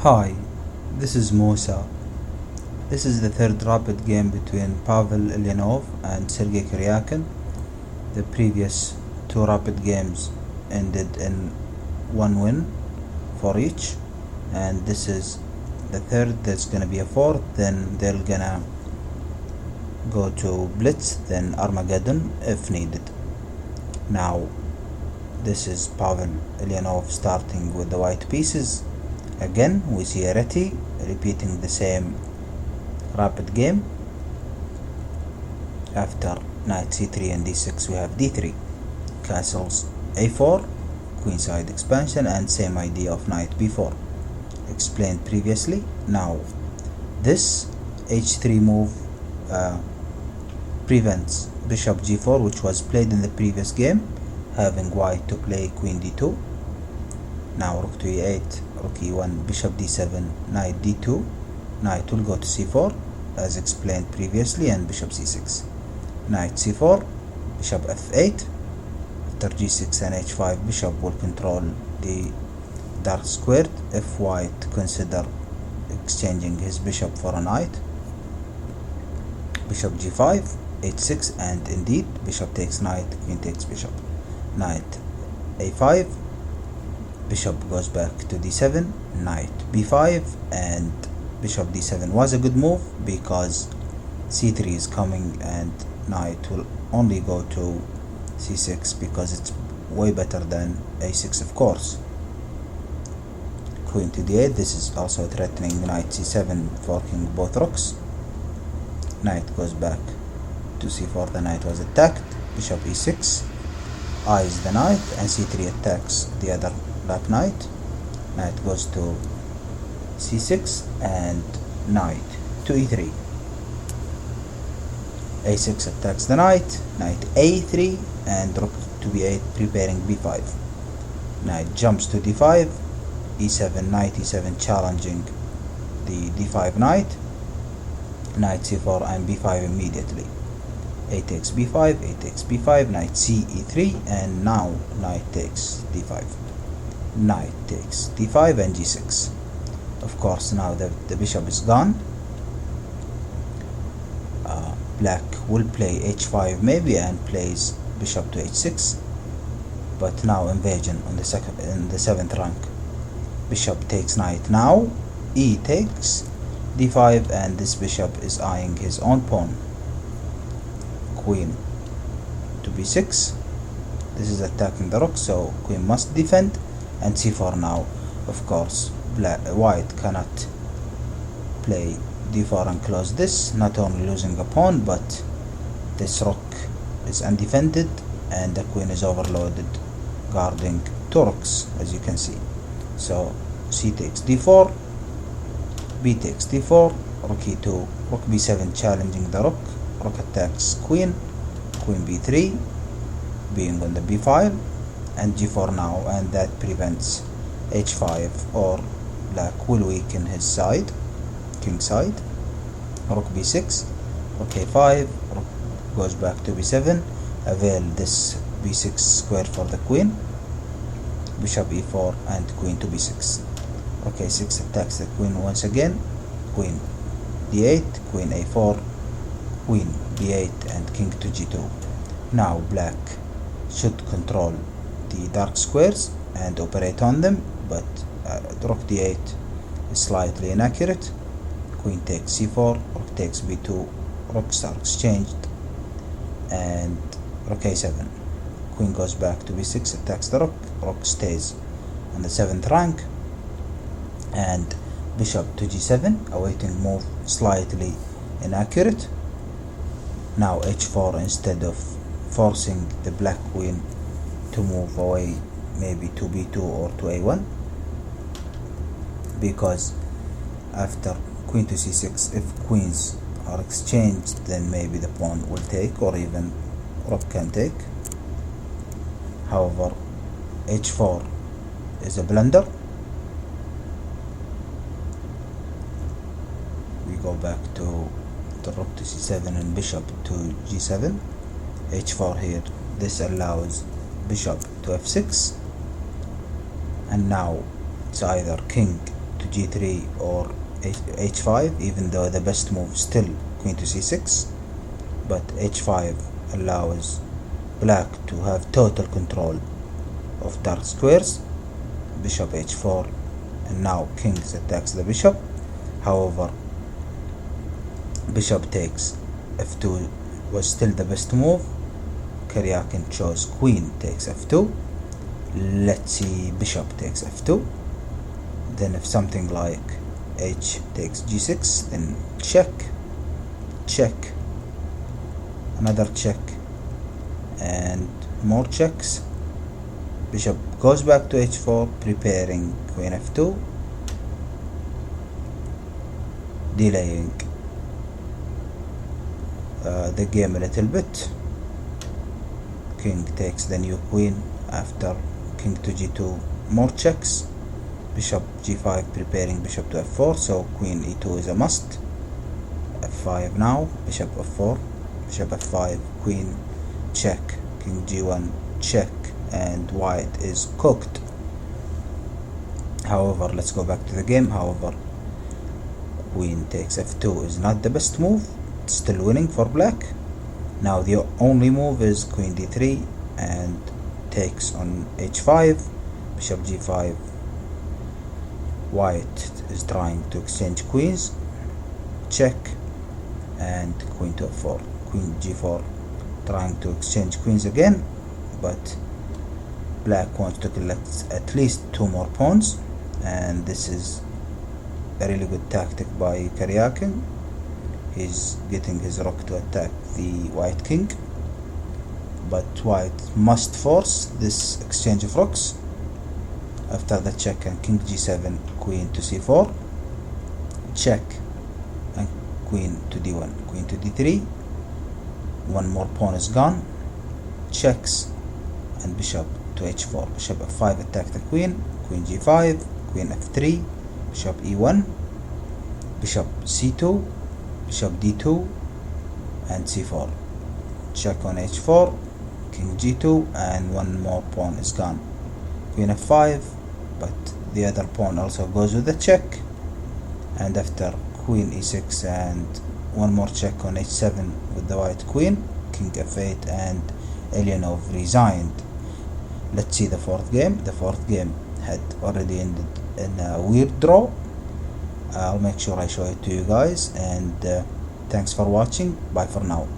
Hi, this is Musa. This is the third rapid game between Pavel ELjanov and Sergey Karjakin. The previous two rapid games ended in one win for each, and this is the third. There's gonna be a fourth, then they're gonna go to Blitz, then Armageddon if needed. Now, this is Pavel ELjanov starting with the white pieces. Again, we see a Reti repeating the same rapid game. After knight c3 and d6, we have d3, castles a4, queenside expansion, and same idea of knight b4 explained previously. Now, this h3 move prevents bishop g4, which was played in the previous game, having white to play queen d2. Now rook to e8, rook e1, bishop d7, knight d2, knight will go to c4 as explained previously, and bishop c6, knight c4, bishop f8. After g6 and h5, bishop will control the dark squared if white consider exchanging his bishop for a knight. Bishop g5, h6, and indeed bishop takes knight, queen takes bishop, knight a5, bishop goes back to d7, knight b5, and bishop d7 was a good move because c3 is coming and knight will only go to c6 because it's way better than a6, of course. Queen to d8, this is also threatening knight c7, forking both rooks. Knight goes back to c4, the knight was attacked. Bishop e6 eyes the knight, and c3 attacks the other black knight. Knight goes to c6 and knight to e3. a6 attacks the knight, knight a3, and rook to b8 preparing b5. Knight jumps to d5, e7, knight e7 challenging the d5 knight, knight c4 and b5 immediately. A takes b5, a takes b5, knight c e3, and now knight takes d5. Knight takes d5 and g6. Of course, now the bishop is gone. Black will play h5 maybe and plays bishop to h6, but now invasion on the seventh rank. Bishop takes knight now, e takes d5, and this bishop is eyeing his own pawn. Queen to b6, this is attacking the rook, so queen must defend, and c4 now. Of course, white cannot play d4 and close this, not only losing a pawn, but this rook is undefended and the queen is overloaded, guarding two rooks, as you can see. So c takes d4, b takes d4, rook e2, rook b7 challenging the rook, rook attacks queen, queen b3 being on the b5, and g4 now, and that prevents h5, or black will weaken his side, king side. Rook b6, rook a5, rook goes back to b7, avail this b6 square for the queen, bishop e4, and queen to b6. Rook a6 attacks the queen once again, queen d8, queen a4, queen b8, and king to g2. Now black should control the dark squares and operate on them, but rook d8 is slightly inaccurate. Queen takes c4, rook takes b2, rooks are exchanged, and rook a7. Queen goes back to b6, attacks the rook, rook stays on the 7th rank, and bishop to g7, awaiting move slightly inaccurate. Now h4 instead of forcing the black queen to move away maybe to b2 or to a1, because after queen to c6, if queens are exchanged, then maybe the pawn will take, or even rook can take. However, h4 is a blunder. We go back to the rook to c7 and bishop to g7. h4 here, this allows bishop to f6, and now it's either king to g3 or h5, even though the best move is still queen to c6, but h5 allows black to have total control of dark squares. Bishop h4, and now king attacks the bishop. However, bishop takes f2 was still the best move. Karjakin chose queen takes f2. Let's see, bishop takes f2. Then if something like h takes g6, then check, check, another check, and more checks. Bishop goes back to h4, preparing queen f2, delaying the game a little bit. King takes the new queen after king to g2, more checks. Bishop g5, preparing bishop to f4, so queen e2 is a must. f5 now, bishop f4, bishop f5, queen check, king g1 check, and white is cooked. However, let's go back to the game. However, queen takes f2 is not the best move, it's still winning for black. Now the only move is queen d3 and takes on h5, bishop g5. White is trying to exchange queens, check, and queen to f4, queen g4, trying to exchange queens again, but black wants to collect at least 2 more pawns, and this is a really good tactic by Karjakin. He's getting his rook to attack the white king, but white must force this exchange of rooks. After the check and king g7, queen to c4, check, and queen to d1, queen to d3, 1 more pawn is gone, checks, and bishop to h4, bishop f5 attack the queen, queen g5, queen f3, bishop e1, bishop c2, bishop d2, and c4, check on h4, king g2, and 1 more pawn is gone, queen f5, but the other pawn also goes with the check, and after queen e6 and 1 more check on h7 with the white queen, king f8, and ELjanov resigned. Let's see the 4th game. The 4th game had already ended in a weird draw. I'll make sure I show it to you guys, and thanks for watching. Bye for now.